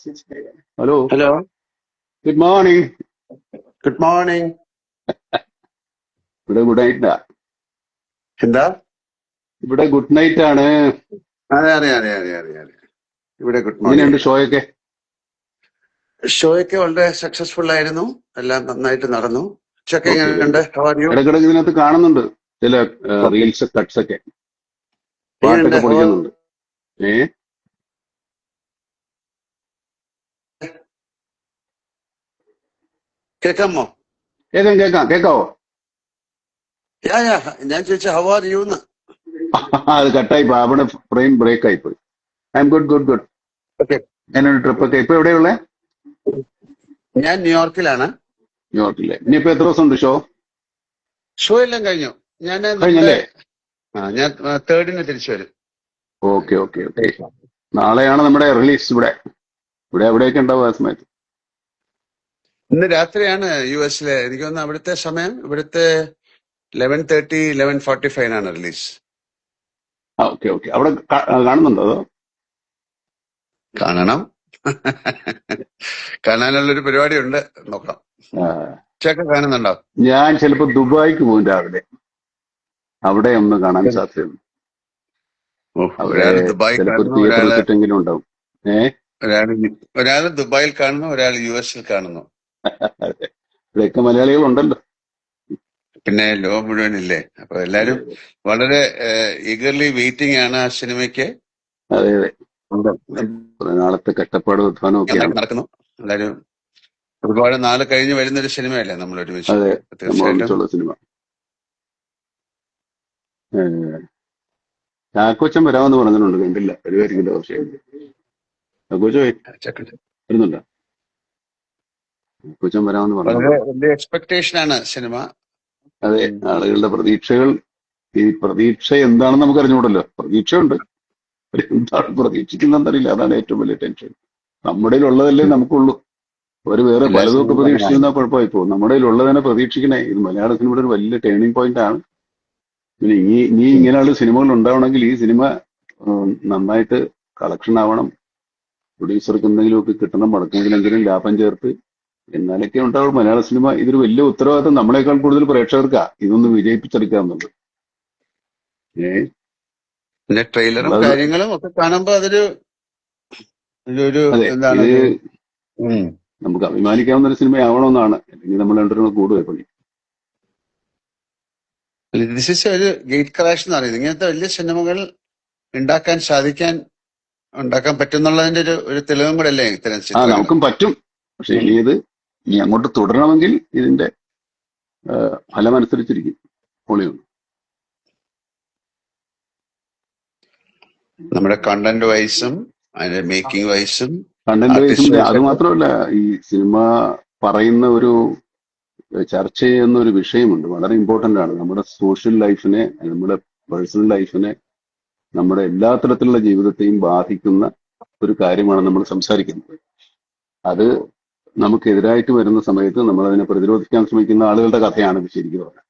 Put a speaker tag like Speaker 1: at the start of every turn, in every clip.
Speaker 1: Hello,
Speaker 2: hello,
Speaker 1: good morning.
Speaker 2: Good morning.
Speaker 1: ഇവിടെ good നൈറ്റാ.
Speaker 2: എന്താ?
Speaker 1: ഇവിടെ ഗുഡ് നൈറ്റ് ആണ്.
Speaker 2: അതെ അതെ അതെ അതെ അതെ അതെ ഇവിടെ ഗുഡ്
Speaker 1: എങ്ങനെയുണ്ട്
Speaker 2: മോർണിംഗ്.
Speaker 1: ഷോയൊക്കെ?
Speaker 2: ഷോയൊക്കെ വളരെ സക്സസ്ഫുൾ ആയിരുന്നു. എല്ലാം നന്നായിട്ട് നടന്നു. ഉച്ചക്ക്
Speaker 1: ഓക്കെ, വെരി
Speaker 2: എങ്ങനെയുണ്ട്?
Speaker 1: ഗുഡ്.
Speaker 2: How are you?
Speaker 1: ഇടക്കിടക്ക് ഇതിനകത്ത് കാണുന്നുണ്ട് ചില
Speaker 2: ഓക്കെ.
Speaker 1: റീൽസ് കട്ട്സ് ഒക്കെ,
Speaker 2: എങ്ങനെയുണ്ട്?
Speaker 1: പാട്ടൊക്കെ പൊളിക്കുന്നുണ്ട്. ഏ
Speaker 2: കേൾക്കാമോ?
Speaker 1: കേൾക്കാം കേൾക്കാവോ?
Speaker 2: യാ യാ ഞാൻ ചോദിച്ച ഹൗ ആർ യു എന്ന്.
Speaker 1: അത് കട്ടായി പോയി, അവിടെ ഫ്രെയിം ബ്രേക്ക് ആയി പോയി. I M good good good.
Speaker 2: Okay.
Speaker 1: ഞാനൊരു ട്രിപ്പ് ഒക്കെ ഇപ്പൊ എവിടെയുള്ളേ?
Speaker 2: ഞാൻ ന്യൂയോർക്കിലാണ്.
Speaker 1: ന്യൂയോർക്കില്ലേ. ഇനിയിപ്പോ എത്ര ദിവസം ഉണ്ട് ഷോ?
Speaker 2: ഷോ എല്ലാം കഴിഞ്ഞു. ഞാൻ നമ്മുടെ
Speaker 1: കഴിഞ്ഞല്ലേ?
Speaker 2: ഞാൻ 3rd തിരിച്ചു വരും.
Speaker 1: Okay okay okay. നാളെയാണ് നമ്മുടെ റിലീസ്. ഇവിടെ എവിടെയൊക്കെ ഉണ്ടാവും ആ സമയത്ത്?
Speaker 2: ഇന്ന് രാത്രിയാണ് യു എസിലെ. എനിക്ക് തോന്നുന്നു അവിടുത്തെ സമയം ഇവിടുത്തെ 11:30 11:45 റിലീസ്.
Speaker 1: Okay okay. അവിടെ കാണുന്നുണ്ടോ അതോ?
Speaker 2: കാണണം. കാണാനുള്ളൊരു പരിപാടി ഉണ്ട്. നോക്കാം.
Speaker 1: ആ,
Speaker 2: ഉച്ചയൊക്കെ കാണുന്നുണ്ടോ?
Speaker 1: ഞാൻ ചിലപ്പോ ദുബായിക്ക് പോകും രാവിലെ. അവിടെ ഒന്ന് കാണാൻ സാധ്യതയുണ്ട്. അവിടെ
Speaker 2: ഒരാള് ദുബായിൽ
Speaker 1: ചിലപ്പോ ഒരു
Speaker 2: കാണുന്നു,
Speaker 1: തിയേറ്റർ വെച്ചിട്ടെങ്കിലും ഉണ്ടാവും.
Speaker 2: ഒരാള് ഒരാള് ദുബായിൽ കാണുന്നു, ഒരാൾ യു എസിൽ കാണുന്നു.
Speaker 1: ഇവിടെയൊക്കെ മലയാളികളുണ്ടല്ലോ.
Speaker 2: പിന്നെ ലോകം മുഴുവനില്ലേ. അപ്പൊ എല്ലാരും വളരെ ഈഗർലി വെയിറ്റിംഗ് ആണ് ആ സിനിമയ്ക്ക്.
Speaker 1: അതെ അതെ. കുറെ നാളത്തെ കഷ്ടപ്പാടും അധ്വാനം ഒക്കെയാണ്.
Speaker 2: നടക്കുന്നു. എല്ലാരും ഒരുപാട് നാള് കഴിഞ്ഞ് വരുന്നൊരു സിനിമയല്ലേ നമ്മൾ ഒരുമിച്ച്.
Speaker 1: അതെ, നമ്മൾ
Speaker 2: തീർച്ചയായിട്ടും
Speaker 1: ഒന്നിച്ചുള്ള സിനിമ. ചാക്കോച്ചൻ വരാമെന്ന് പറഞ്ഞിട്ടുണ്ട്, കണ്ടില്ല. വരുമായിരിക്കില്ല. പക്ഷേ ചാക്കോച്ചോ വരുന്നുണ്ടോ? ചാക്കോച്ചൻ വരാമെന്ന്
Speaker 2: വളരെ
Speaker 1: പറഞ്ഞിട്ടുണ്ട്.
Speaker 2: വലിയ എക്സ്പെക്ടേഷൻ ആണ് സിനിമ.
Speaker 1: അതെ, ആളുകളുടെ പ്രതീക്ഷകൾ. ഈ പ്രതീക്ഷ എന്താണെന്ന് നമുക്ക് അറിഞ്ഞുകൂടല്ലോ. പ്രതീക്ഷയുണ്ട്, എന്താണ് പ്രതീക്ഷിക്കുന്നറിയില്ല. അതാണ് ഏറ്റവും വലിയ ടെൻഷൻ. നമ്മുടെ ഉള്ളതല്ലേ നമുക്കുള്ളൂ. ഒരു വേറെ
Speaker 2: എല്ലാ
Speaker 1: പലതൊക്കെ
Speaker 2: സിനിമയും
Speaker 1: പ്രതീക്ഷിച്ചിരുന്നാൽ
Speaker 2: അങ്ങനെയാണല്ലോ.
Speaker 1: കുഴപ്പമായി പോകും. നമ്മുടെ ഉള്ളതിനെ പ്രതീക്ഷിക്കണേ. ഇത് മലയാള സിനിമയുടെ ഒരു വലിയ ടേണിംഗ് പോയിന്റ് ആണ്. പിന്നെ ഇനി ഇങ്ങനെയുള്ള സിനിമകൾ ഉണ്ടാവണമെങ്കിൽ ഈ സിനിമ നന്നായിട്ട് കളക്ഷൻ ആവണം. പ്രൊഡ്യൂസർക്ക് എന്തെങ്കിലുമൊക്കെ കിട്ടണം, മടക്കെങ്കിലെങ്കിലും ലാഭം ചേർത്ത്, എന്നാലൊക്കെ ഉണ്ടാവും മലയാള സിനിമ. ഇതൊരു വലിയ ഉത്തരവാദിത്തം നമ്മളെക്കാൾ കൂടുതൽ പ്രേക്ഷകർക്കാ ഇതൊന്ന് വിജയിപ്പിച്ചെടുക്കുക എന്നുള്ളത്.
Speaker 2: പിന്നെ ട്രെയിലറും
Speaker 1: നമ്മളത്
Speaker 2: കാര്യങ്ങളും ഒക്കെ കാണുമ്പോ അതൊരു ഒരു
Speaker 1: അതെ,
Speaker 2: എന്താണ്
Speaker 1: ഇത്
Speaker 2: ഒരു
Speaker 1: നമുക്ക് അഭിമാനിക്കാവുന്ന ഒരു സിനിമയാവണമെന്നാണ്. അല്ലെങ്കിൽ നമ്മൾ രണ്ടുപേരും കൂടുക പണി.
Speaker 2: ദിസ് ഇസ് ഒരു ഗേറ്റ് ക്രാഷ് എന്ന് പറയുന്നത്. ഇങ്ങനത്തെ വലിയ സിനിമകൾ ഉണ്ടാക്കാൻ പറ്റുന്നുള്ളതിന്റെ ഒരു തെളിവും കൂടെ അല്ലേ ഇത്തരം ചിത്രങ്ങൾ.
Speaker 1: നമുക്കും പറ്റും. പക്ഷെ ഇനി അങ്ങോട്ട് തുടരണമെങ്കിൽ ഇതിന്റെ ഫലമനുസരിച്ചിരിക്കും. പൊളിയുണ്ട്.
Speaker 2: നമ്മുടെ കണ്ടന്റ് വൈസും അതിന്റെ മേക്കിംഗ് വൈസും
Speaker 1: കണ്ടന്റ് വൈസും.
Speaker 2: ആർട്ടിസ്റ്റ്
Speaker 1: അത്
Speaker 2: വൈസും.
Speaker 1: മാത്രമല്ല, ഈ സിനിമ പറയുന്ന ചർച്ച ചെയ്യുന്ന ഒരു വിഷയമുണ്ട്, വളരെ ഇമ്പോർട്ടന്റ് ആണ്. നമ്മുടെ സോഷ്യൽ ലൈഫിനെ, നമ്മുടെ പേഴ്സണൽ ലൈഫിനെ, നമ്മുടെ എല്ലാ തരത്തിലുള്ള ജീവിതത്തെയും ബാധിക്കുന്ന ഒരു കാര്യമാണ് നമ്മൾ സംസാരിക്കുന്നത്. അത് നമുക്കെതിരായിട്ട് വരുന്ന സമയത്ത് നമ്മൾ അതിനെ പ്രതിരോധിക്കാൻ ശ്രമിക്കുന്ന ആളുകളുടെ കഥയാണ് ഇത് ശരിക്കും പറഞ്ഞാൽ.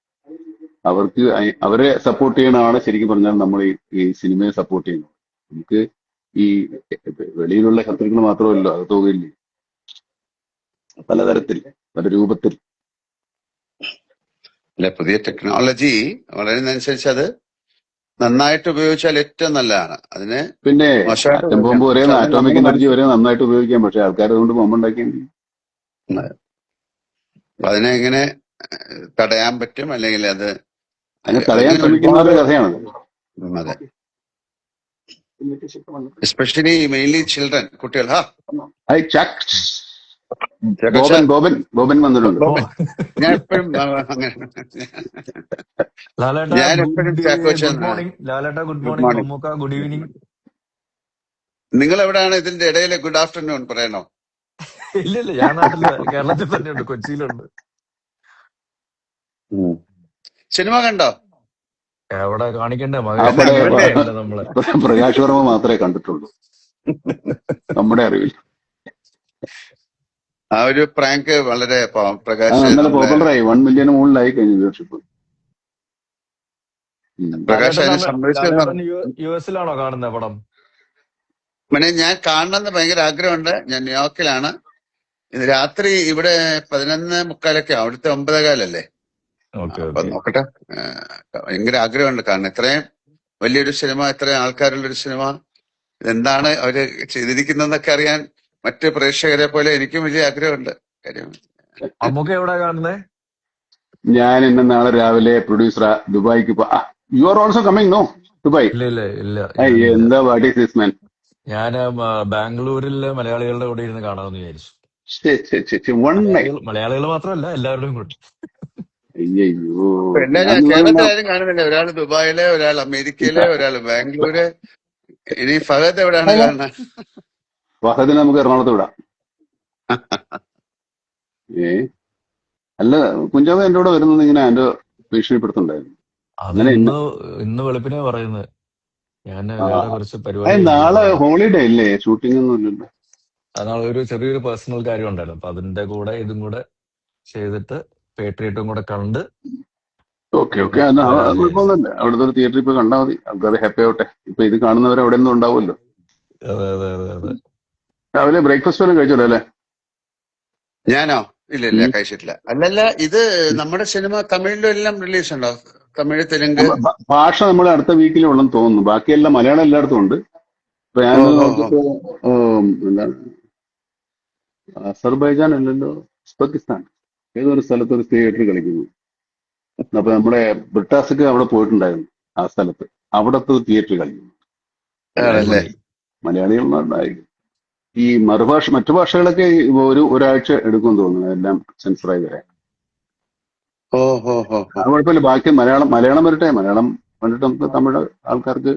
Speaker 1: അവരെ സപ്പോർട്ട് ചെയ്യണമാണ് ശരിക്കും പറഞ്ഞാൽ നമ്മൾ ഈ സിനിമയെ സപ്പോർട്ട് ചെയ്യുന്നത്. നമുക്ക് ഈ വെളിയിലുള്ള ശത്രുക്കൾ മാത്രമല്ലോ, അത് തോന്നില്ലേ, പലതരത്തിൽ, പല രൂപത്തിൽ.
Speaker 2: അല്ലെ, പുതിയ ടെക്നോളജി വളരുന്നതനുസരിച്ച് അത് നന്നായിട്ട് ഉപയോഗിച്ചാൽ ഏറ്റവും നല്ലതാണ്. അതിനെ
Speaker 1: പിന്നെ
Speaker 2: മോശമായിട്ട്
Speaker 1: ആറ്റം ബോംബ്
Speaker 2: ഉപയോഗിക്കാം.
Speaker 1: വരെ,
Speaker 2: പക്ഷെ അത്
Speaker 1: ആറ്റോമിക്
Speaker 2: നമ്മുടെ
Speaker 1: എനർജി വരെ നന്നായിട്ട് ഉപയോഗിക്കാം. പക്ഷെ ആൾക്കാർ അതുകൊണ്ട് ബോംബ് ഉണ്ടാക്കിയെങ്കിൽ
Speaker 2: അതിനെ എങ്ങനെ തടയാൻ പറ്റും, അല്ലെങ്കിൽ
Speaker 1: അതിനെ തടയാൻ
Speaker 2: അങ്ങനെ
Speaker 1: ശ്രമിക്കുന്നവരുടെ
Speaker 2: ഒരുപാട്.
Speaker 1: കഥയാണത്.
Speaker 2: അതെ, എസ്പെഷ്യലി മെയിൻലി ചിൽഡ്രൻ, കുട്ടികൾ.
Speaker 1: ബോബൻ വന്നിട്ടുണ്ട്.
Speaker 2: ഞാൻ എപ്പോഴും അങ്ങനെ
Speaker 3: ലാലേട്ട
Speaker 2: ഞാൻ എപ്പോഴും ചാക്കോച്ചൻ.
Speaker 3: Good morning. ലാലേട്ട good
Speaker 2: good
Speaker 3: morning.
Speaker 2: Morning.
Speaker 3: Mammukka good evening.
Speaker 2: നിങ്ങൾ എവിടെയാണ് ഇതിന്റെ ഇടയിൽ ഗുഡ് ആഫ്റ്റർനൂൺ പറയണോ?
Speaker 3: ഇല്ല, ഞാൻ നാട്ടില് കേരളത്തിൽ തന്നെയുണ്ട്, കൊച്ചിയിലുണ്ട്.
Speaker 2: സിനിമ കണ്ടോ?
Speaker 3: എവിടെ കാണിക്കണ്ടേ
Speaker 1: അവിടെ
Speaker 3: നമ്മളെ.
Speaker 1: പ്രകാശ് വർമ്മ മാത്രമേ കണ്ടിട്ടുള്ളൂ നമ്മുടെ അറിവിൽ.
Speaker 2: ആ ഒരു പ്രാങ്ക് വളരെ പ്രകാശ്
Speaker 1: നല്ല പോപ്പുലറായി. 1 മില്യൺ മുകളിലായി കഴിഞ്ഞു വ്യൂവർഷിപ്പ്.
Speaker 2: പ്രകാശ് അതിനെ സംഭവിച്ചു.
Speaker 3: യു എസിലാണോ കാണുന്നത് പടം?
Speaker 2: പിന്നെ ഞാൻ കാണണമെന്ന് ഭയങ്കര ആഗ്രഹമുണ്ട്. ഞാൻ ന്യൂയോർക്കിലാണ്. ഇന്ന് രാത്രി ഇവിടെ 11:45 അവിടുത്തെ 9:15
Speaker 3: ഓക്കെ
Speaker 2: അപ്പൊ
Speaker 3: ഓക്കെ.
Speaker 2: നോക്കട്ടെ. ഭയങ്കര ആഗ്രഹമുണ്ട് കാണാൻ. ഇത്രയും വലിയൊരു സിനിമ, ഇത്രയും ആൾക്കാരുള്ളൊരു സിനിമ, ഇതെന്താണ് അവര് ചെയ്തിരിക്കുന്നതെന്നൊക്കെ അറിയാൻ മറ്റ് പ്രേക്ഷകരെ പോലെ എനിക്കും വലിയ ആഗ്രഹമുണ്ട്. കാര്യം
Speaker 3: അമ്മൂക്ക എവിടെ കാണുന്നേ?
Speaker 1: ഞാൻ ഇന്ന് നാളെ രാവിലെ പ്രൊഡ്യൂസർ ദുബായിക്ക് you are also coming no Dubai?
Speaker 3: ഇല്ല ഇല്ല ഇല്ല, ഞാനില്ല.
Speaker 1: എന്താ വാട്ട് ഈസ് ദിസ് മാൻ?
Speaker 3: ഞാൻ ബാംഗ്ലൂരിലെ മലയാളികളുടെ കൂടെ ഇരുന്ന് കാണാമെന്ന് വിചാരിച്ചു.
Speaker 1: One night.
Speaker 3: മലയാളികൾ മാത്രമല്ല, എല്ലാവരുടെയും കൂടെ.
Speaker 1: അയ്യോ,
Speaker 2: എല്ലാരും കേരളത്തിലാരും കാണുന്നില്ല. ഒരാൾ ദുബായില്, ഒരാൾ അമേരിക്കയില്, ഒരാൾ ബാംഗ്ലൂര്. ഇനി ഫഹദ് എവിടെയാണ് കാണുന്നത്?
Speaker 1: ഫഹദിനെ നമുക്ക് എറണാകുളത്ത് വിടാം. ഏ അല്ല, കുഞ്ചാവ് എന്റെ കൂടെ വരുന്നത് ഇങ്ങനെ എന്റെ ഭീഷണിപ്പെടുത്തുണ്ടായിരുന്നു.
Speaker 3: അത്
Speaker 1: അങ്ങനെ
Speaker 3: ഇന്ന് വെളുപ്പിനെ പറയുന്നത്. ഞാൻ
Speaker 1: ആ,
Speaker 3: വേറെ കുറച്ച് പരിപാടി
Speaker 1: നാളെ ഹോളിഡേ ഇല്ലേ? ഷൂട്ടിംഗ് ഒന്നും ഇല്ലല്ലോ.
Speaker 3: നാളെ ഒരു ചെറിയൊരു പേഴ്സണൽ കാര്യം ഉണ്ടായിരുന്നു. അപ്പൊ അതിന്റെ കൂടെ ഇതും കൂടെ ചെയ്തിട്ട് പേട്രിയറ്റും കൂടെ കണ്ട്
Speaker 1: ഓക്കെ ഓക്കെ,
Speaker 3: വരാന്ന് വിചാരിച്ചു.
Speaker 1: കുഴപ്പമൊന്നുമില്ല. അവിടുത്തെ ഒരു തിയേറ്ററിൽ ഇപ്പൊ കണ്ടാൽ മതി, ആൾക്കാർ ഹാപ്പി ആവട്ടെ. ഇപ്പൊ ഇത് കാണുന്നവർ അവിടെ ഒന്നും ഉണ്ടാവുമല്ലോ.
Speaker 3: അതെ അതെ അതെ അതെ.
Speaker 1: രാവിലെ ബ്രേക്ക്ഫാസ്റ്റ് വല്ലതും കഴിച്ചല്ലോ അല്ലേ?
Speaker 2: ഞാനോ? ഇല്ല ഇല്ല, കഴിച്ചിട്ടില്ല. അല്ലല്ല, ഇത് നമ്മുടെ സിനിമ തമിഴിലും എല്ലാം റിലീസ് ഉണ്ടോ? തമിഴ്, തെലുങ്ക്?
Speaker 1: ഭാഷ നമ്മൾ അടുത്ത വീക്കിലേ ഉള്ളെന്ന് തോന്നുന്നു. ബാക്കിയെല്ലാം മലയാളം എല്ലായിടത്തും ഉണ്ട്. ഇപ്പൊ ഞാൻ നോക്കിയപ്പോ എന്താണ്, അസർബൈജാൻ അല്ലല്ലോ, ഉസ്ബെക്കിസ്ഥാൻ ഏതൊരു സ്ഥലത്ത് ഒരു തിയേറ്റർ കളിക്കുന്നു. അപ്പൊ നമ്മുടെ ബ്രിട്ടാസൊക്കെ അവിടെ പോയിട്ടുണ്ടായിരുന്നു. ആ സ്ഥലത്ത് അവിടത്തെ തിയേറ്റർ കളിക്കുന്നു.
Speaker 2: ആണല്ലേ?
Speaker 1: മലയാളികളുണ്ടായിരിക്കും. ഈ മറ്റു ഭാഷകളൊക്കെ ഒരാഴ്ച എടുക്കും തോന്നുന്നു എല്ലാം സെൻസറായി വരാൻ. അത് കുഴപ്പമില്ല. ബാക്കി മലയാളം വരട്ടെ. മലയാളം കണ്ടിട്ട് നമുക്ക് തമിഴ് ആൾക്കാർക്ക്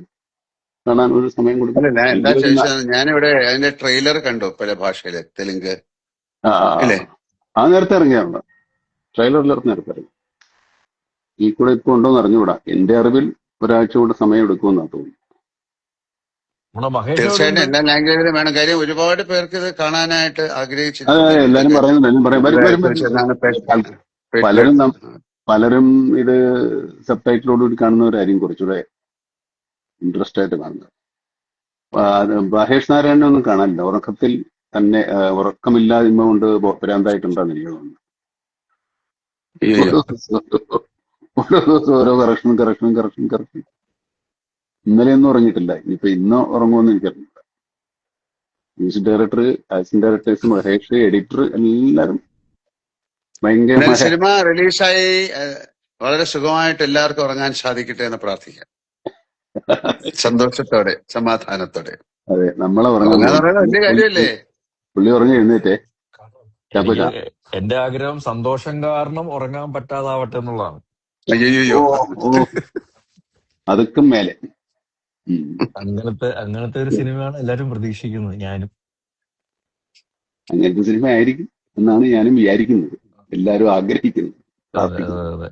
Speaker 1: കാണാൻ ഒരു സമയം
Speaker 2: അല്ല,
Speaker 1: കൊടുക്കും.
Speaker 2: ഞാൻ എന്താ ചോദിച്ചത്, ഞാനിവിടെ അതിന്റെ ട്രെയിലർ കണ്ടു പല ഭാഷയില്. തെലുങ്ക് ഇല്ലേ?
Speaker 1: ആ നേരത്തെ ഇറങ്ങിയാണല്ലോ, ട്രെയിലറിൽ നേരത്തെ ഇറങ്ങി. ഈ കൂടെ ഇപ്പൊ ഉണ്ടോന്ന് അറിഞ്ഞുകൂടാ. എന്റെ അറിവിൽ ഒരാഴ്ച കൊണ്ട് സമയം എടുക്കുമെന്നാണ് തോന്നുന്നു.
Speaker 3: നമ്മുടെ മഹേഷ് എവിടെ
Speaker 2: തീർച്ചയായിട്ടും
Speaker 3: ഉണ്ട്?
Speaker 2: എല്ലാ ലാംഗ്വേജിലും വേണം. കാര്യം ഒരുപാട് പേർക്ക് ഇത് കാണാനായിട്ട്
Speaker 1: അതെ
Speaker 2: ആഗ്രഹിച്ചിരിക്കുകയാണ്.
Speaker 1: എല്ലാരും പറയുന്നുണ്ട്, എല്ലാരും പറയും പലരും ഇത് സബ് ടൈറ്റിലോടുകൂടി കാണുന്നവരായിരിക്കും കുറച്ചുകൂടെ ഇൻട്രസ്റ്റ് ആയിട്ട് കാണുന്നത്. മഹേഷ് നാരായണനെ ഒന്നും കാണാനില്ല. ഉറക്കത്തിൽ തന്നെ ഉറക്കമില്ലായ്മ കൊണ്ട് ഭ്രാന്തായിട്ടുണ്ടാന്ന് എനിക്ക് തോന്നുന്നു. ഓരോ ദിവസം ഓരോ കറക്ഷൻ. ഇന്നലെ ഒന്നും ഉറങ്ങിയിട്ടില്ല. ഇനിയിപ്പോ ഇന്ന് ഉറങ്ങുമെന്ന് എനിക്കറിയില്ല. Music director, assistant directors, Mahesh, editor എല്ലാരും ഭയങ്കരമായ
Speaker 2: സിനിമ റിലീസായി വളരെ സുഖമായിട്ട് എല്ലാവർക്കും ഉറങ്ങാൻ സാധിക്കട്ടെ എന്ന് പ്രാർത്ഥിക്കാം. സന്തോഷത്തോടെ, സമാധാനത്തോടെ.
Speaker 1: അതെ, നമ്മളെ ഉറങ്ങാൻ
Speaker 2: ഉറങ്ങാന്ന് പറയുന്നത് വലിയ കാര്യമല്ലേ?
Speaker 1: പുള്ളി ഉറങ്ങി എഴുന്നേറ്റേ.
Speaker 3: എനിക്ക് എന്റെ ആഗ്രഹം സന്തോഷം കാരണം ഉറങ്ങാൻ പറ്റാതാവട്ടെ എന്നുള്ളതാണ്.
Speaker 2: അയ്യോ,
Speaker 1: അതൊക്കെ മേലെ.
Speaker 3: അങ്ങനത്തെ ഒരു സിനിമയാണ് എല്ലാരും പ്രതീക്ഷിക്കുന്നത്. ഞാനും
Speaker 1: അങ്ങനത്തെ സിനിമ ആയിരിക്കും എന്നാണ് ഞാനും വിചാരിക്കുന്നത്, എല്ലാരും ആഗ്രഹിക്കുന്നത്.
Speaker 3: അതെ അതെ അതെ.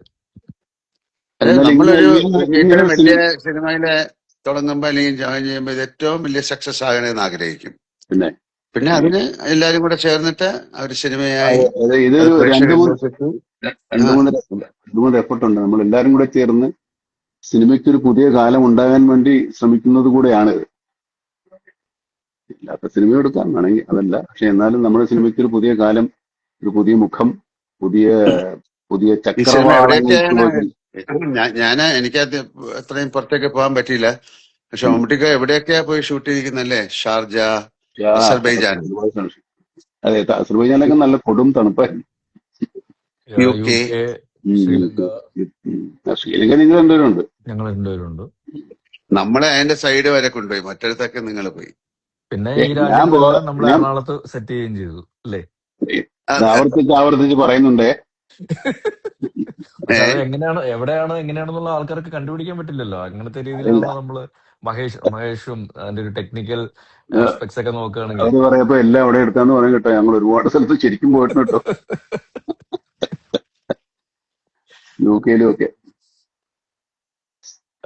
Speaker 2: നമ്മളൊരു ഏറ്റവും വലിയ സിനിമയില് തുടങ്ങുമ്പോ അല്ലെങ്കിൽ ജോയിൻ ചെയ്യുമ്പോ ഇത് ഏറ്റവും വലിയ സക്സസ് ആകണമെന്ന് ആഗ്രഹിക്കും. പിന്നെ അതിന് എല്ലാരും കൂടെ ചേർന്നിട്ട് ഒരു സിനിമയായി
Speaker 1: ഇതൊരു രണ്ടു മൂന്ന് എഫർട്ട് ഉണ്ട്. നമ്മൾ എല്ലാരും കൂടെ ചേർന്ന് സിനിമയ്ക്ക് ഒരു പുതിയ കാലം ഉണ്ടാകാൻ വേണ്ടി ശ്രമിക്കുന്നത് കൂടെയാണ്. ഇല്ലാത്ത സിനിമ എടുക്കാൻ വേണമെങ്കിൽ അതല്ല, പക്ഷെ എന്നാലും നമ്മുടെ സിനിമയ്ക്ക് ഒരു പുതിയ കാലം, ഒരു പുതിയ മുഖം, പുതിയ ചക്രവാളങ്ങൾ.
Speaker 2: എനിക്കത് അത്രയും പുറത്തേക്ക് പോകാൻ പറ്റിയില്ല. പക്ഷെ മമ്മൂട്ടിക്ക് എവിടെയൊക്കെയാ പോയി ഷൂട്ട് ചെയ്തിരിക്കുന്നല്ലേ? Sharjah, Azerbaijan.
Speaker 1: അതെ, അസർബൈജാനിലൊക്കെ നല്ല കൊടും തണുപ്പായിരുന്നു.
Speaker 2: UK,
Speaker 1: ശ്രീലങ്ക നിങ്ങൾ രണ്ടുപേരുണ്ട്.
Speaker 3: ഞങ്ങൾ രണ്ടുപേരുണ്ട്.
Speaker 2: നമ്മളെ അതിന്റെ സൈഡ് വരെ കൊണ്ടുപോയി, മറ്റൊരുത്തൊക്കെ നിങ്ങൾ പോയി.
Speaker 3: പിന്നെ ഈ രാജ്യങ്ങളെല്ലാം നമ്മൾ എറണാകുളത്ത് സെറ്റ് ചെയ്യുകയും ചെയ്തു അല്ലേ?
Speaker 1: ആവർത്തിച്ച് പറയുന്നുണ്ടേ.
Speaker 3: എങ്ങനെയാണെന്നുള്ള ആൾക്കാർക്ക് കണ്ടുപിടിക്കാൻ പറ്റില്ലല്ലോ. അങ്ങനത്തെ രീതിയിലാണ് നമ്മള് മഹേഷും അതിന്റെ ഒരു ടെക്നിക്കൽ ആസ്പെക്ട്സ് ഒക്കെ നോക്കുകയാണെങ്കിൽ
Speaker 1: അത് പറയപ്പോ എല്ലാം അവിടെ എടുക്കാന്ന് പറയും കേട്ടോ. ഞങ്ങൾ ഒരുപാട് സ്ഥലത്ത് ശരിക്കും പോയിട്ടുണ്ട് കേട്ടോ, UK-ലും ഒക്കെ.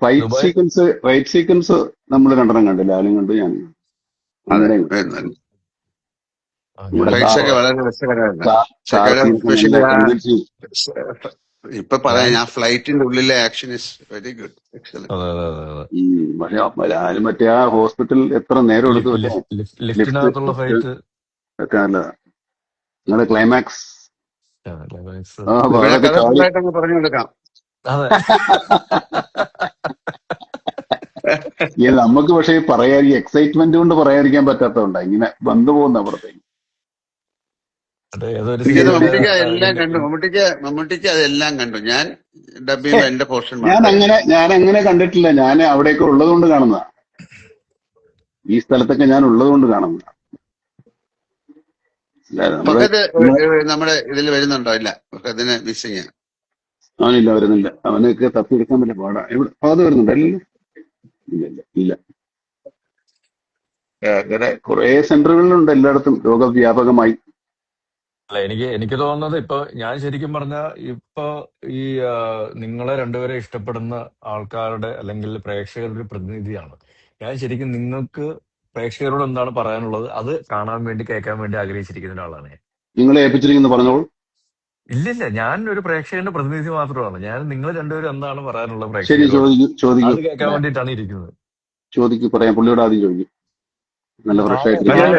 Speaker 1: ഫൈറ്റ് സീക്വൻസ് നമ്മൾ രണ്ടെണ്ണം കണ്ടു, ലാലും കണ്ടു, ഞാൻ
Speaker 2: ഇപ്പൊ പറയാം,
Speaker 3: ഞാൻ
Speaker 2: ഞാൻ ഫ്ലൈറ്റിന്റെ ഉള്ളിലെ action is very good, excellent.
Speaker 3: അതെ അതെ അതെ അതെ
Speaker 1: പക്ഷെ ഞാനും മറ്റേ ആ ഹോസ്പിറ്റൽ എത്ര നേരം എടുത്തു അല്ലേ? ലിഫ്റ്റ്
Speaker 3: ലിഫ്റ്റിനകത്തുള്ള ഫൈറ്റ്
Speaker 1: ഒക്കെ നല്ലതാ. നിങ്ങളുടെ ക്ലൈമാക്സ്
Speaker 3: ക്ലൈമാക്സ്
Speaker 2: പിന്നെ
Speaker 1: അതൊക്കെ
Speaker 2: കഥ
Speaker 1: ചാടി.
Speaker 2: ഫുള്ളായിട്ട് അങ്ങ് പറഞ്ഞു കൊടുക്കാം.
Speaker 3: അതെ
Speaker 1: നമുക്ക് പക്ഷേ പറയാൻ എക്സൈറ്റ്മെന്റ് കൊണ്ട് പറയാതിരിക്കാൻ പറ്റാത്തതുകൊണ്ടാ ഇങ്ങനെ വന്നു പോകുന്ന അപ്പുറത്തേക്ക്.
Speaker 3: അതെ ഏതൊരു
Speaker 2: എനിക്കത്
Speaker 1: ഇതിന്റെ
Speaker 3: സീനിന്റെ
Speaker 2: മമ്മൂട്ടിക്ക് അതെല്ലാം കണ്ടു, മമ്മൂട്ടിക്ക് അതെല്ലാം കണ്ടു. ഞാൻ ഡബ്
Speaker 1: ഛേ,
Speaker 2: ചെയ്യുമ്പോ എന്റെ പോർഷൻ മാത്രമേ കണ്ടു.
Speaker 1: ഞാൻ അങ്ങനെ കണ്ടിട്ടില്ല. ഞാൻ അവിടെയൊക്കെ ഉള്ളത് കൊണ്ട് കാണുന്നതാ. ഈ സ്ഥലത്തൊക്കെ ഞാൻ ഉള്ളത് കൊണ്ട് കാണുന്നതാ. നമ്മുടെ
Speaker 2: ഫഹദ് നമ്മുടെ ഇതിൽ വരുന്നുണ്ടോ? ഇല്ല, ഫഹദിന് മിസ്സിങ്.
Speaker 1: അവനില്ല, വരുന്നില്ല. അവനൊക്കെ തപ്പിയെടുക്കാൻ വലിയ പാടാ. എവിടെ അത് വരുന്നുണ്ട്? അല്ലല്ലോ, ഇല്ല ഇല്ല ഇല്ല. അങ്ങനെ കുറെ സെന്ററുകളിലുണ്ട് എല്ലായിടത്തും രോഗവ്യാപകമായി.
Speaker 3: അല്ല എനിക്ക് തോന്നുന്നത് ഇപ്പൊ ഞാൻ ശരിക്കും പറഞ്ഞ ഇപ്പൊ ഈ നിങ്ങളെ രണ്ടുപേരെ ഇഷ്ടപ്പെടുന്ന ആൾക്കാരുടെ അല്ലെങ്കിൽ പ്രേക്ഷകരുടെ ഒരു പ്രതിനിധിയാണ് ഞാൻ. ശരിക്കും നിങ്ങൾക്ക് പ്രേക്ഷകരോട് എന്താണ് പറയാനുള്ളത് അത് കാണാൻ വേണ്ടി കേൾക്കാൻ വേണ്ടി ആഗ്രഹിച്ചിരിക്കുന്ന ഒരാളാണ് ഞാൻ.
Speaker 1: നിങ്ങളെ ഏൽപ്പിച്ചിരിക്കുന്നു പറഞ്ഞോളൂ.
Speaker 3: ഇല്ലില്ല, ഞാൻ ഒരു പ്രേക്ഷകന്റെ പ്രതിനിധി മാത്രമാണ്. ഞാൻ നിങ്ങൾ രണ്ടുപേരും എന്താണ് പറയാനുള്ളത്
Speaker 1: ശരി,
Speaker 3: പ്രേക്ഷകരോട്
Speaker 1: ചോദിക്കൂ
Speaker 3: അത് കേൾക്കാൻ വേണ്ടിയിട്ടാണ് ഇരിക്കുന്നത്.
Speaker 1: ചോദിക്കൂ, പറയാം. പുള്ളിയോട് ആദ്യം ചോദിക്കും. നല്ല ഫ്രഷ്
Speaker 3: താഴെ
Speaker 1: ആയിട്ടില്ല.
Speaker 3: താഴെ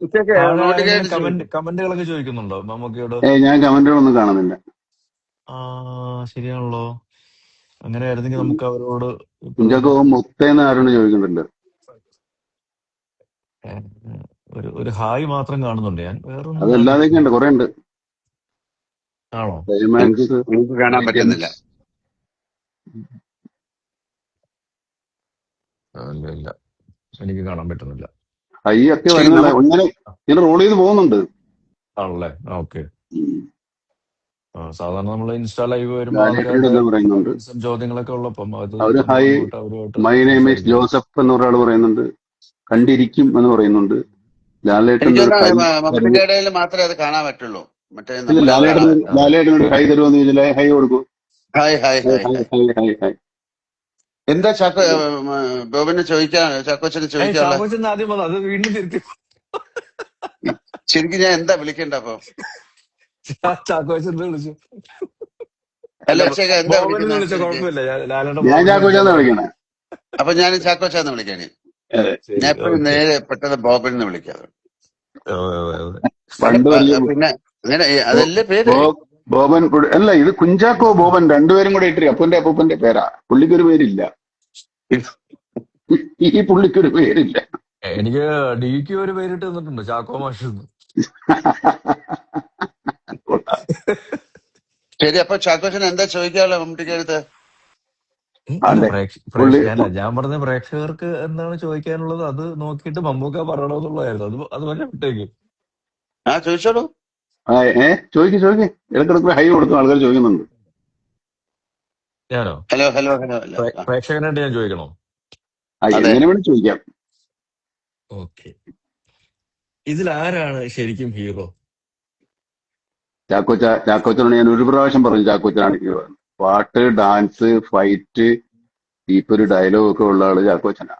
Speaker 2: ഉച്ചക്ക്
Speaker 3: താഴെ ആരെങ്കിലും
Speaker 2: മമ്മൂട്ടിക്കായിട്ട് ചോദിച്ചു.
Speaker 3: കമന്റുകളൊക്കെ ചോദിക്കുന്നുണ്ടോ മമ്മൂക്കയോട്?
Speaker 1: ഞാൻ കമന്റുകളൊന്നും കാണുന്നില്ല.
Speaker 3: ആ ശരിയാണല്ലോ. അങ്ങനെയായിരുന്നെങ്കിൽ നമുക്ക് അവരോട് ഇപ്പൊ തന്നെ
Speaker 1: കുഞ്ചാക്കോ മുത്തേന്ന് ആരോട് ചോദിക്കുന്നുണ്ടല്ലോ.
Speaker 3: ഏഹ്, ഒരു ഹായ് മാത്രം കാണുന്നുണ്ട് ഞാൻ, വേറൊന്നും
Speaker 1: അതല്ലാതെയൊക്കെ ഉണ്ട്,
Speaker 3: കാണുന്നില്ല.
Speaker 1: കുറെ ഉണ്ട്.
Speaker 3: ആണോ?
Speaker 1: ക്ലൈമാക്സ്,
Speaker 2: എനിക്ക് കാണാൻ പറ്റുന്നില്ല.
Speaker 3: ഇല്ല ഇല്ല, എനിക്ക് കാണാൻ പറ്റുന്നില്ല.
Speaker 1: ഹൈ ഒക്കെ
Speaker 2: ശരി,
Speaker 1: വരുന്നില്ല. ഇങ്ങനെ റോൾ ചെയ്ത് പോകുന്നുണ്ട്.
Speaker 3: ആണല്ലേ? ഓക്കെ. സാധാരണ നമ്മൾ ഇൻസ്റ്റാ ലൈവ് വരുമ്പോ
Speaker 1: ലാലേട്ടനോട്
Speaker 3: ആൾക്കാരുടെ
Speaker 1: എന്താ പറയുന്നുണ്ട്?
Speaker 3: കമന്റ്സും ചോദ്യങ്ങളൊക്കെ ഉള്ളപ്പം അത്
Speaker 1: അവര്
Speaker 3: നമ്മൾ
Speaker 1: ഹൈ,
Speaker 3: അങ്ങോട്ട് അവരുമായിട്ട്
Speaker 1: മൈ നെയിം ഈസ്
Speaker 3: സംസാരിക്കുന്നു.
Speaker 1: ജോസഫ് എന്ന് ഒരാൾ പറയുന്നുണ്ട്. കണ്ടിരിക്കും എന്ന് പറയുന്നുണ്ട്. ലാലേട്ടൻ ഒരു ഹൈ
Speaker 2: എനിക്കൊന്ന്
Speaker 1: തരുമോ?
Speaker 2: മമ്മൂട്ടിയുടെ ഇടയിൽ മാത്രമേ അത് കാണാൻ പറ്റുള്ളൂ. മറ്റേ
Speaker 1: ഇല്ല,
Speaker 2: നമ്മളെ
Speaker 1: ലാലേട്ടനൊരു ഹൈ തരുമോന്ന് ചോദിച്ചാൽ ഹൈ കൊടുക്കൂ.
Speaker 2: Hi hi
Speaker 1: high
Speaker 2: hi
Speaker 1: high
Speaker 2: hi.
Speaker 1: High high high.
Speaker 2: എന്താ ബോബിന് ചാക്കോച്ചന് ചോദിക്കാനുള്ള?
Speaker 3: ചാക്കോച്ചൻ ആദ്യം വന്നു, അത് വീണ്ടും തിരുത്തി.
Speaker 2: ശരിക്കും ഞാൻ എന്താ വിളിക്കണ്ട അപ്പൊ?
Speaker 3: ചാക്കോച്ചൻ വിളിച്ചു,
Speaker 2: അല്ല അക്ഷയ എന്താ
Speaker 3: ബോബനെ
Speaker 2: വിളിക്കുന്നത്
Speaker 3: വിളിച്ച
Speaker 2: ശരിക്കും?
Speaker 3: കുഴപ്പമില്ല. ലാലേട്ടൻ
Speaker 1: ഞാൻ
Speaker 3: ബോബനെ
Speaker 1: ചാക്കോച്ചാന്ന്
Speaker 3: വിളിച്ചാൽ
Speaker 1: വിളിക്കണേ.
Speaker 2: അപ്പൊ ഞാൻ ചാക്കോച്ചാന്ന് വിളിക്കാന്.
Speaker 1: അതെ.
Speaker 3: ശരി.
Speaker 2: ഞാൻ എപ്പോഴും
Speaker 3: ഓക്കെ.
Speaker 2: നേരെ പെട്ടെന്ന് ബോബിനെ വിളിക്കാറ്.
Speaker 1: പണ്ട് വലിയ
Speaker 2: പിന്നെ അങ്ങനെ അതല്ലേ പേര്.
Speaker 1: ബോബൻ അല്ല, ഇത് കുഞ്ചാക്കോ ബോബൻ രണ്ടുപേരും കൂടെ ഇട്ട് അപ്പന്റെ അപ്പൂപ്പന്റെ പേരാ. പുള്ളിക്കൊരു പേരില്ല. ഈ പുള്ളിക്കൊരു പേരില്ല.
Speaker 3: എനിക്ക് ഡിക്ക് ഒരു പേരിട്ട് തന്നിട്ടുണ്ട്, ചാക്കോ മാഷ് എന്ന്.
Speaker 2: ശരി, അപ്പൊ ചാക്കോച്ചൻ എന്താ ചോദിക്കാനുള്ള മമ്മൂട്ടിക്ക് അടുത്ത്?
Speaker 3: അല്ല
Speaker 1: അതെ, പുള്ളി
Speaker 3: ഞാൻ പറഞ്ഞ പ്രേക്ഷകർക്ക് എന്താണ് ചോദിക്കാനുള്ളത് അത് നോക്കിയിട്ട് മമ്മൂക്ക പറയണമെന്നുള്ളതായിരുന്നു. അത് പറഞ്ഞ വിട്ടേക്ക്.
Speaker 2: ചോദിച്ചോളൂ.
Speaker 1: ചോദിക്ക്. ഇടക്കിടക്ക് ഹൈ കൊടുക്കും, ആൾക്കാർ ചോദിക്കുന്നുണ്ട്.
Speaker 3: ഞാനോ?
Speaker 2: ഹലോ ഹലോ ഹലോ അല്ല.
Speaker 3: പ്രേക്ഷകനായിട്ട് ഞാൻ ചോദിക്കണോ?
Speaker 2: അതെ.
Speaker 1: എങ്ങനെ വേണം ചോദിക്കാം.
Speaker 3: ഓക്കെ. ഇതിൽ ആരാണ് ശരിക്കും ഹീറോ?
Speaker 1: ചാക്കോച്ചനോട് ഞാൻ ഒരു പ്രാവശ്യം പറഞ്ഞു ചാക്കോച്ചനാണ് ഹീറോ. പാട്ട്, ഡാൻസ്, ഫൈറ്റ്, ഇപ്പൊ ഒരു ഡയലോഗ് ഒക്കെ ഉള്ള ആള് ചാക്കോച്ചനാ.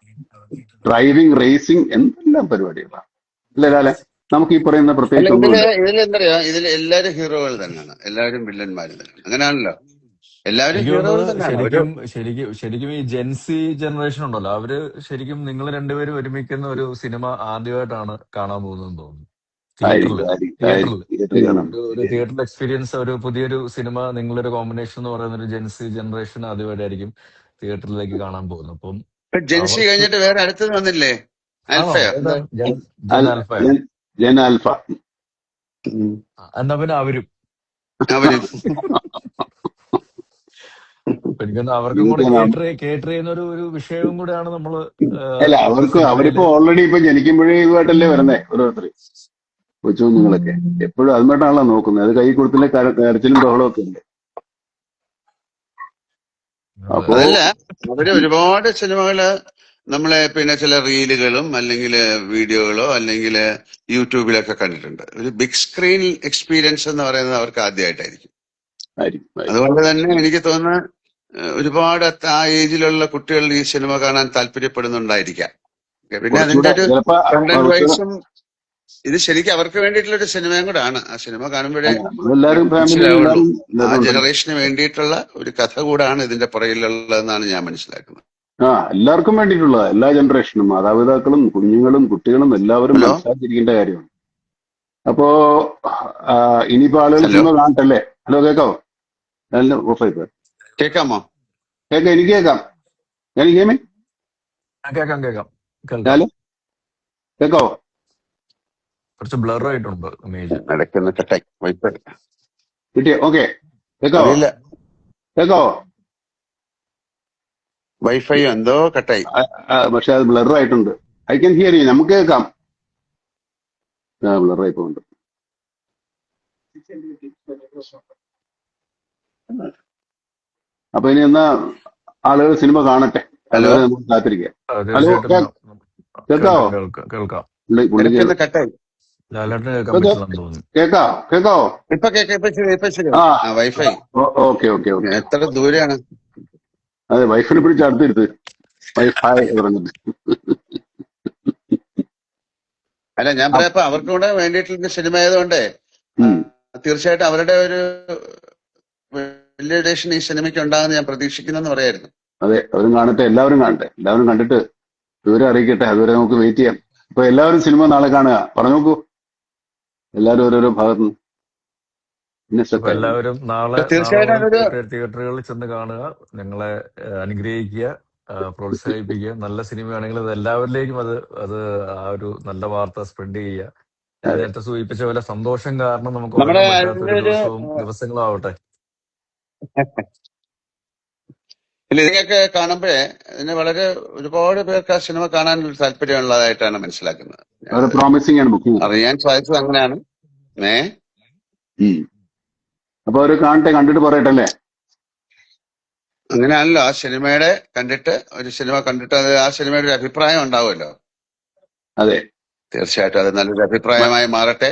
Speaker 1: ഡ്രൈവിംഗ്, റേസിംഗ്, എന്തെല്ലാം പരിപാടികളാണ്. അല്ലേ ലാലെ? നമുക്ക് ഈ പറയുന്ന
Speaker 2: അല്ല,
Speaker 1: പ്രത്യേകിച്ച്
Speaker 2: ഇതില്
Speaker 1: ഒന്നുമില്ല.
Speaker 2: ഇതിലെന്തറിയോ, ഇതിൽ എല്ലാവരും ഹീറോകൾ തന്നെയാണ്, എല്ലാവരും വില്ലന്മാരും തന്നെയാണ്. അങ്ങനെയാണല്ലോ, എല്ലാവരും
Speaker 3: എനിക്ക്
Speaker 2: ഹീറോകൾ
Speaker 3: തോന്നുന്നത്
Speaker 2: തന്നെയാണ്.
Speaker 3: ശരിക്കും ഈ ജെൻസി ജനറേഷൻ ഉണ്ടല്ലോ, അവര് ശരിക്കും നിങ്ങൾ രണ്ടുപേരും ഒരുമിക്കുന്ന ഒരു സിനിമ ആദ്യമായിട്ടാണ് കാണാൻ പോകുന്നതെന്ന് തോന്നുന്നു. തിയേറ്ററിൽ ഒരു തിയേറ്ററിൽ എക്സ്പീരിയൻസ്, ഒരു പുതിയൊരു സിനിമ, നിങ്ങളൊരു കോമ്പിനേഷൻ എന്ന് പറയുന്ന ഒരു ജെൻസി ജനറേഷൻ ആദ്യമായിട്ടായിരിക്കും തിയേറ്ററിലേക്ക് കാണാൻ പോകുന്നത്. അപ്പം
Speaker 2: ജെൻസി
Speaker 3: അവർക്ക്
Speaker 2: കഴിഞ്ഞിട്ട് വേറെ അടുത്തത് വന്നില്ലേ?
Speaker 3: ആണോ?
Speaker 2: ആൽഫയോ എന്താ?
Speaker 3: ജൻ ആൽഫയോ?
Speaker 1: ജൻ ആൽഫ.
Speaker 3: എന്നാ പിന്നെ അവരും
Speaker 2: അവരും
Speaker 3: എനിക്കൊന്ന് അവർക്കും കൂടെ കേറ്റർ ചെയ്യുന്ന ഒരു വിഷയവും കൂടെയാണ് നമ്മള്
Speaker 1: അല്ല, അവരിപ്പോ ഓൾറെഡി ഇപ്പൊ ജനിക്കുമ്പോഴേ ഇതുമായിട്ടല്ലേ വരുന്നേ ഓരോരുത്തർ, കൊച്ചു കുഞ്ഞുങ്ങളൊക്കെ. എപ്പോഴും അതുമായിട്ടാണല്ലോ നോക്കുന്നത്. അത് കൈ കൊടുത്തില്ലേ കരച്ചിലും ബഹളവും ഒക്കെ ഉണ്ട്. അപ്പോ
Speaker 2: അതല്ല, അവര് ഒരുപാട് സിനിമകള് നമ്മളെ പിന്നെ ചില റീലുകളും അല്ലെങ്കിൽ വീഡിയോകളോ അല്ലെങ്കിൽ യൂട്യൂബിലൊക്കെ കണ്ടിട്ടുണ്ട്. ഒരു ബിഗ് സ്ക്രീൻ എക്സ്പീരിയൻസ് എന്ന് പറയുന്നത് അവർക്ക് ആദ്യമായിട്ടായിരിക്കും. അതുകൊണ്ട് തന്നെ എനിക്ക് തോന്നുന്നു ഒരുപാട് ആ ഏജിലുള്ള കുട്ടികൾ ഈ സിനിമ കാണാൻ താല്പര്യപ്പെടുന്നുണ്ടായിരിക്കാം. പിന്നെ അതിന്റെ ഒരു കണ്ടന്റ് വൈസും ഇത് ശരിക്കും അവർക്ക് വേണ്ടിയിട്ടുള്ള ഒരു സിനിമയും കൂടെ ആണ്. ആ സിനിമ കാണുമ്പോഴേ
Speaker 1: നമ്മളെല്ലാരും ഫാമിലിയിൽ
Speaker 2: മനസ്സിലാവുള്ളൂ.
Speaker 1: എല്ലാരും
Speaker 2: ആ
Speaker 1: എല്ലാവരും ഉണ്ടല്ലോ.
Speaker 2: ജനറേഷന് വേണ്ടിയിട്ടുള്ള ഒരു കഥ കൂടാണ് ഇതിന്റെ പുറകിലുള്ളതെന്നാണ് ഞാൻ മനസ്സിലാക്കുന്നത്.
Speaker 1: എല്ലാവർക്കും വേണ്ടിയിട്ടുള്ളതാ, എല്ലാ ജനറേഷനും, മാതാപിതാക്കളും കുഞ്ഞുങ്ങളും കുട്ടികളും എല്ലാവരും
Speaker 2: ഹലോ
Speaker 1: മനസ്സിലാക്കിയിരിക്കേണ്ട കാര്യമാണ്. അപ്പോ ഇനിയിപ്പോ ആളുകൾ
Speaker 2: ഹലോ
Speaker 1: സിനിമ കാണട്ടല്ലേ? ഹലോ, കേക്കാവോ? നല്ല ഓഫായി പോയി.
Speaker 2: കേൾക്കാമോ?
Speaker 1: കേക്കാം, എനിക്ക് കേക്കാം. എനിക്ക് കേമേ
Speaker 3: കേൾക്കാം കേൾക്കാം കേൾക്കാം.
Speaker 1: ഞാല് കേക്കാവോ?
Speaker 3: കുറച്ച് ബ്ലർ ആയിട്ടുണ്ട് ഇമേജ്.
Speaker 2: ഇടയ്ക്കൊന്ന് കട്ടായി വൈഫൈ
Speaker 1: കിട്ടിയോ? ഓക്കെ, കേക്കാവോ?
Speaker 2: അറിയില്ല,
Speaker 1: കേക്കാവോ?
Speaker 2: വൈഫൈ എന്തോ കട്ടായി.
Speaker 1: പക്ഷെ അത് ബ്ലർ ആയിട്ടുണ്ട്. ഐ ക്യാൻ ഹിയർ യു, നമുക്ക് കേൾക്കാം. ബ്ലർ ആയി പോകുന്നുണ്ട്. അപ്പൊ ഇനി എന്നാ ആളുകൾ സിനിമ കാണട്ടെ,
Speaker 2: ഹലോ
Speaker 1: അതുവരെ നമുക്ക് കാത്തിരിക്കാം. ഹലോ,
Speaker 3: തീർച്ചയായിട്ടും
Speaker 1: കേക്കാവോ?
Speaker 3: കേൾക്കാം.
Speaker 1: പുള്ളി
Speaker 2: ഇടയ്ക്കൊന്ന് കട്ടായി.
Speaker 3: ലാലേട്ടന് കേൾക്കാൻ പറ്റില്ലെന്ന് തോന്നുന്നു.
Speaker 1: കേക്കാവോ?
Speaker 2: ഇപ്പൊ കേൾക്കാം, ഇപ്പൊ ശരി.
Speaker 1: ആ,
Speaker 2: വൈഫൈ
Speaker 1: ഓക്കെ ഓക്കെ ഓക്കെ.
Speaker 2: എത്ര ദൂരെയാണ്?
Speaker 1: അതെ, വൈഫിനെ പിടിച്ച് അടുത്തിരുത്ത്, വൈഫൈ പറഞ്ഞിട്ട്.
Speaker 2: അല്ല, ഞാൻ പറയാം, അവർക്കും കൂടെ വേണ്ടിയിട്ടുള്ള സിനിമ ആയതുകൊണ്ട് തീർച്ചയായിട്ടും അവരുടെ ഒരു വലിയ ഡേഷൻ ഈ സിനിമയ്ക്ക് ഉണ്ടാകുന്ന ഞാൻ പ്രതീക്ഷിക്കുന്നെന്ന് പറയായിരുന്നു.
Speaker 1: അതെ, അവരും കാണട്ടെ, എല്ലാവരും കാണട്ടെ, എല്ലാവരും കണ്ടിട്ട് വിവരം അറിയിക്കട്ടെ. അതുവരെ നമുക്ക് വെയിറ്റ് ചെയ്യാം. അപ്പൊ എല്ലാവരും സിനിമ നാളെ കാണുക. പറഞ്ഞു നോക്കൂ, എല്ലാവരും ഓരോരോ ഭാഗത്തു നിന്ന്. പിന്നെ
Speaker 3: അപ്പൊ എല്ലാവരും നാളെ
Speaker 2: തീർച്ചയായിട്ടും
Speaker 3: മുതൽ
Speaker 2: അതൊരു
Speaker 3: തിയേറ്ററുകളിൽ ചെന്ന് കാണുക, ഞങ്ങളെ അനുഗ്രഹിക്കുക, പ്രോത്സാഹിപ്പിക്കുക. നല്ല സിനിമയാണെങ്കിൽ അത് എല്ലാവരിലേക്കും അത് ആ ഒരു നല്ല വാർത്ത സ്പ്രെഡ് ചെയ്യുക. ഞാൻ നേരത്തെ സൂചിപ്പിച്ച പോലെ സന്തോഷം കാരണം നമുക്ക്
Speaker 2: നമ്മുടെ
Speaker 3: ഉറങ്ങാൻ പറ്റാത്ത
Speaker 2: അതിന്റെ
Speaker 3: ഒരു
Speaker 2: ഒരു
Speaker 3: ദിവസങ്ങളും ആവട്ടെ.
Speaker 2: ഇതിനൊക്കെ കാണുമ്പോഴേ ഇതിന് വളരെ ഒരുപാട് പേർക്ക് ആ സിനിമ കാണാൻ ഒരു താല്പര്യമുള്ളതായിട്ടാണ് മനസ്സിലാക്കുന്നത്.
Speaker 1: പ്രോമിസിംഗ് ആണ് ബുക്കിംഗ്.
Speaker 2: അറിയാൻ സാധിച്ചത് അങ്ങനെയാണ്.
Speaker 1: അപ്പൊ അവര് കാണട്ടെ, കണ്ടിട്ട് പറയട്ടെ അല്ലേ?
Speaker 2: അങ്ങനെയാണല്ലോ, ആ സിനിമയുടെ കണ്ടിട്ട് ഒരു സിനിമ കണ്ടിട്ട് അത് ആ സിനിമയുടെ ഒരു അഭിപ്രായം ഉണ്ടാവുമല്ലോ.
Speaker 1: അതെ,
Speaker 2: തീർച്ചയായിട്ടും അത് നല്ലൊരു അഭിപ്രായമായി മാറട്ടെ.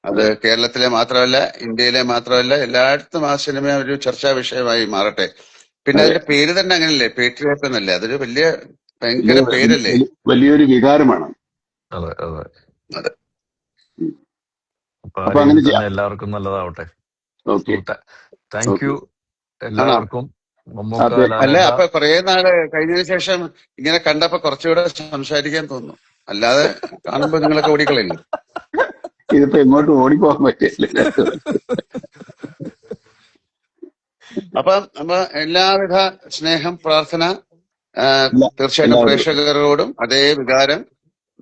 Speaker 2: അത് കേരളത്തിലെ മാത്രമല്ല, ഇന്ത്യയിലെ മാത്രമല്ല, എല്ലായിടത്തും ആ സിനിമ ഒരു ചർച്ചാ വിഷയമായി മാറട്ടെ. പിന്നെ അതിന്റെ പേര് തന്നെ അങ്ങനല്ലേ, പേട്രിയോട്ട് എന്നല്ലേ? അതൊരു ഭയങ്കര പേരല്ലേ?
Speaker 1: വലിയൊരു വികാരമാണ്.
Speaker 3: അതെ അതെ.
Speaker 2: അതെ.
Speaker 3: അപ്പൊ ആ രീതിയിൽ തന്നെ എല്ലാവർക്കും നല്ലതാവട്ടെ. താങ്ക് യു എല്ലാവർക്കും.
Speaker 2: അല്ല, അപ്പൊ കുറെ നാള് കഴിഞ്ഞതിന് ശേഷം ഇങ്ങനെ കണ്ടപ്പോ കുറച്ചുകൂടെ സംസാരിക്കാൻ തോന്നുന്നു. അല്ലാതെ കാണുമ്പോ നിങ്ങളൊക്കെ ഓടിക്കളയില്ലേ?
Speaker 1: ഇതിപ്പോ എങ്ങോട്ട് ഓടിപ്പോകാൻ പറ്റില്ല.
Speaker 2: അപ്പൊ എല്ലാവിധ സ്നേഹം, പ്രാർത്ഥന തീർച്ചയായിട്ടും പ്രേക്ഷകരോടും അതേ വികാരം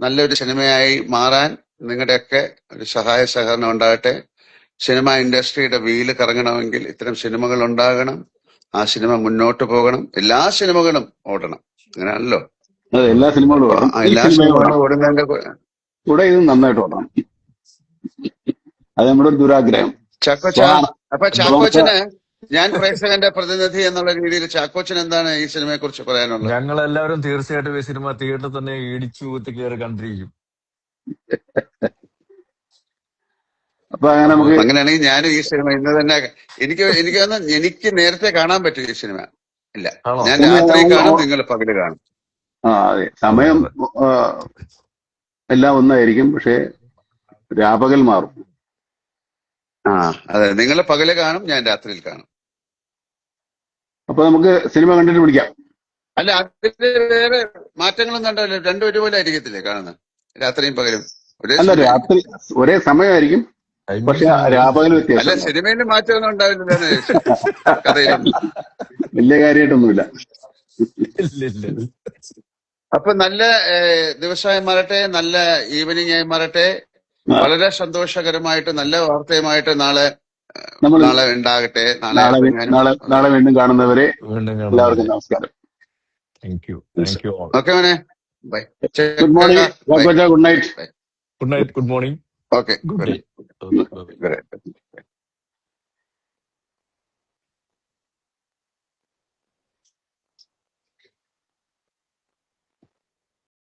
Speaker 2: നല്ലൊരു സിനിമയായി മാറാൻ നിങ്ങളുടെയൊക്കെ ഒരു സഹായ സഹകരണം ഉണ്ടാകട്ടെ. സിനിമ ഇൻഡസ്ട്രിയുടെ വീല് കറങ്ങണമെങ്കിൽ ഇത്തരം സിനിമകൾ ഉണ്ടാകണം. ആ സിനിമ മുന്നോട്ട് പോകണം. എല്ലാ സിനിമകളും ഓടണം. അങ്ങനെയാണല്ലോ,
Speaker 1: എല്ലാ സിനിമകളും
Speaker 2: ഓടുന്നതിന്റെ
Speaker 1: കൂടെ ഇത് നന്നായിട്ട് ഓടണം. അത് നമ്മുടെ ദുരാഗ്രഹം.
Speaker 2: അപ്പൊ ചാക്കോച്ചന്, ഞാൻ പ്രേക്ഷകന്റെ പ്രതിനിധി എന്നുള്ള രീതിയിൽ ചാക്കോച്ചൻ എന്താണ് ഈ സിനിമയെ കുറിച്ച് പറയാനുള്ളത്?
Speaker 3: ഞങ്ങൾ എല്ലാവരും തീർച്ചയായിട്ടും ഈ സിനിമ തിയേറ്ററിൽ തന്നെ ഇടിച്ചു കുത്തി കയറി കണ്ടിരിക്കും.
Speaker 1: അപ്പൊ അങ്ങനെ നമുക്ക്
Speaker 2: അങ്ങനെയാണെങ്കിൽ ഞാനും ഈ സിനിമ ഇന്ന് തന്നെ എനിക്ക് നേരത്തെ കാണാൻ പറ്റും ഈ സിനിമ. ഇല്ല, ഞാൻ രാത്രി കാണും, നിങ്ങൾ പകല് കാണും.
Speaker 1: അതെ, സമയം എല്ലാം ഒന്നായിരിക്കും, പക്ഷെ രാപകൽ മാറും.
Speaker 2: അതെ, നിങ്ങൾ പകല് കാണും, ഞാൻ രാത്രിയിൽ കാണും.
Speaker 1: അപ്പൊ നമുക്ക് സിനിമ കണ്ടിട്ട് പിടിക്കാം.
Speaker 2: അല്ല, അതില് വേറെ മാറ്റങ്ങളും കണ്ടല്ലോ, രണ്ടും ഒരുപോലെ ആയിരിക്കത്തില്ലേ കാണുന്നത്? രാത്രിയും പകലും
Speaker 1: അല്ല, രാത്രി ഒരേ സമയമായിരിക്കും, പക്ഷെ രാപകൽ വ്യത്യാസം.
Speaker 2: അല്ല, സിനിമയിൽ മാറ്റമൊന്നും ഉണ്ടാവില്ല, കഥയിലും
Speaker 1: വലിയ കാര്യമായിട്ടൊന്നുമില്ല.
Speaker 2: അപ്പൊ നല്ല ദിവസമായി മാറട്ടെ, നല്ല ഈവനിങ് ആയി മാറട്ടെ. വളരെ സന്തോഷകരമായിട്ട് നല്ല വാർത്തയുമായിട്ട് നാളെ ഉണ്ടാകട്ടെ.
Speaker 1: നാളെ വീണ്ടും കാണുന്നവരെ എല്ലാവർക്കും നമസ്കാരം.
Speaker 2: ഓക്കെ മോനെ, bye.
Speaker 1: Good morning. Good night.
Speaker 3: Good night. Good morning.
Speaker 2: Okay, good night.